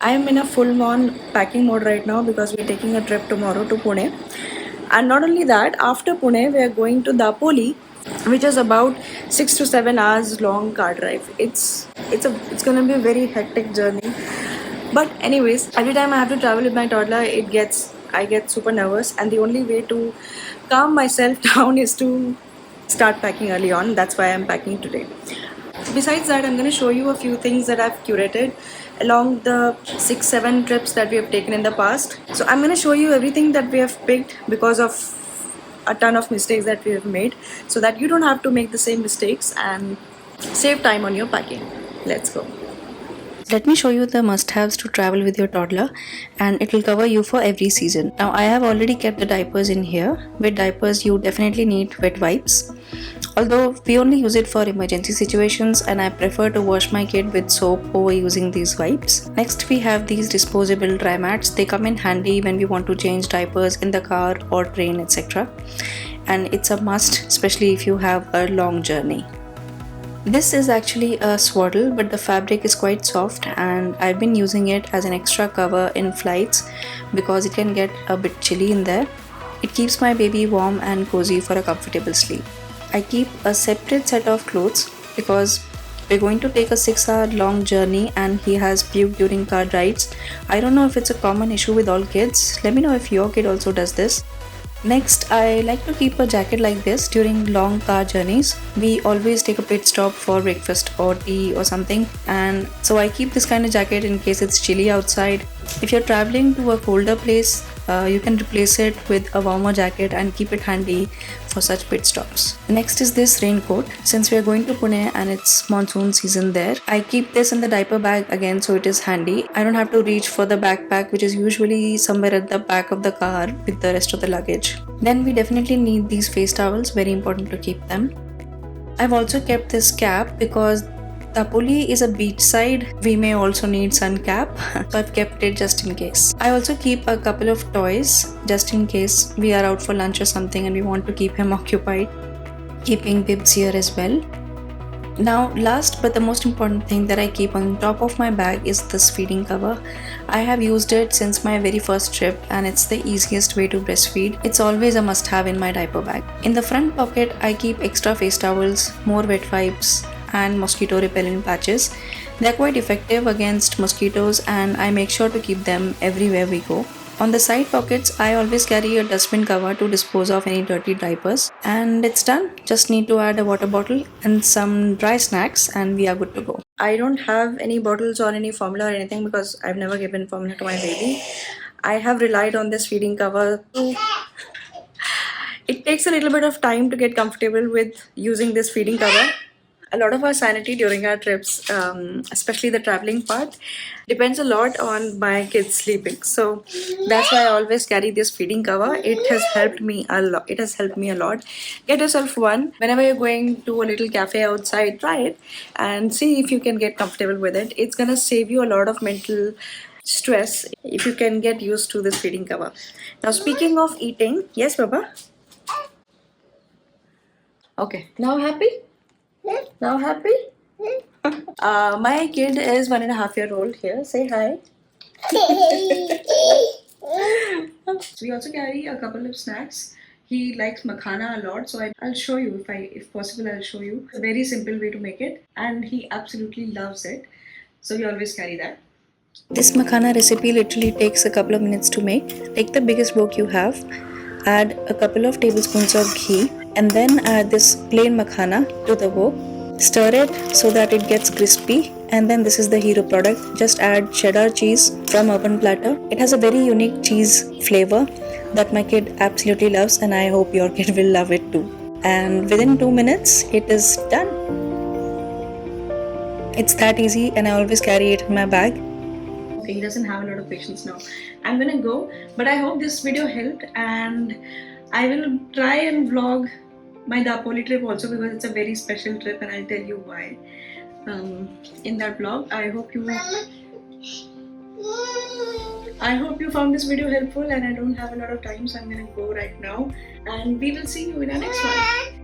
I am in a full-on packing mode right now because we're taking a trip tomorrow to Pune. And not only that, after Pune, we are going to Dapoli, which is about 6 to 7 hours long car drive. It's gonna be a very hectic journey. But anyways, every time I have to travel with my toddler, I get super nervous, and the only way to calm myself down is to start packing early on. That's why I'm packing today. Besides that, I'm going to show you a few things that I've curated along the 6-7 trips that we have taken in the past. So I'm going to show you everything that we have picked because of a ton of mistakes that we have made, so that you don't have to make the same mistakes and save time on your packing. Let's go. Let me show you the must-haves to travel with your toddler, and it will cover you for every season. Now I have already kept the diapers in here. With diapers you definitely need wet wipes. Although we only use it for emergency situations, and I prefer to wash my kid with soap over using these wipes. Next we have these disposable dry mats. They come in handy when we want to change diapers in the car or train, etc. And it's a must, especially if you have a long journey. This is actually a swaddle, but the fabric is quite soft, and I've been using it as an extra cover in flights because it can get a bit chilly in there. It keeps my baby warm and cozy for a comfortable sleep. I keep a separate set of clothes because we're going to take a 6-hour long journey and he has puked during car rides. I don't know if it's a common issue with all kids. Let me know if your kid also does this. Next, I like to keep a jacket like this during long car journeys. We always take a pit stop for breakfast or tea or something, and so I keep this kind of jacket in case it's chilly outside. If you're traveling to a colder place, you can replace it with a warmer jacket and keep it handy for such pit stops. Next is this raincoat. Since we are going to Pune and it's monsoon season there, I keep this in the diaper bag again so it is handy. I don't have to reach for the backpack, which is usually somewhere at the back of the car with the rest of the luggage. Then we definitely need these face towels, very important to keep them. I've also kept this cap because Dapoli is a beachside. We may also need sun cap, so I've kept it just in case. I also keep a couple of toys just in case we are out for lunch or something and we want to keep him occupied. Keeping bibs here as well. Now last but the most important thing that I keep on top of my bag is this feeding cover. I have used it since my very first trip and it's the easiest way to breastfeed. It's always a must have in my diaper bag. In the front pocket I keep extra face towels, more wet wipes and mosquito repellent patches. They're quite effective against mosquitoes and I make sure to keep them everywhere we go. On the side pockets, I always carry a dustbin cover to dispose of any dirty diapers. And it's done. Just need to add a water bottle and some dry snacks and we are good to go. I don't have any bottles or any formula or anything because I've never given formula to my baby. I have relied on this feeding cover to... It takes a little bit of time to get comfortable with using this feeding cover. A lot of our sanity during our trips, especially the traveling part, depends a lot on my kids sleeping. So that's why I always carry this feeding cover. It has helped me a lot. Get yourself one. Whenever you're going to a little cafe outside, try it and see if you can get comfortable with it. It's gonna save you a lot of mental stress if you can get used to this feeding cover. Now speaking of eating, yes, Baba? Okay, now happy? Now happy? My kid is 1.5-year-old here. Say hi. We also carry a couple of snacks. He likes makhana a lot, so I'll show you if possible. I'll show you a very simple way to make it, and he absolutely loves it. So we always carry that. This makhana recipe literally takes a couple of minutes to make. Take the biggest wok you have, add a couple of tablespoons of ghee, and then add this plain makhana to the wok. Stir it so that it gets crispy, and then this is the hero product. Just add cheddar cheese from Urban Platter. It has a very unique cheese flavor that my kid absolutely loves, and I hope your kid will love it too. And within 2 minutes it is done. It's that easy, and I always carry it in my bag. Okay, he doesn't have a lot of patience now. I'm gonna go, but I hope this video helped, and I will try and vlog my Dapoli trip also because it's a very special trip, and I'll tell you why in that vlog. I hope you found this video helpful, and I don't have a lot of time, so I'm gonna go right now, and we will see you in our next one.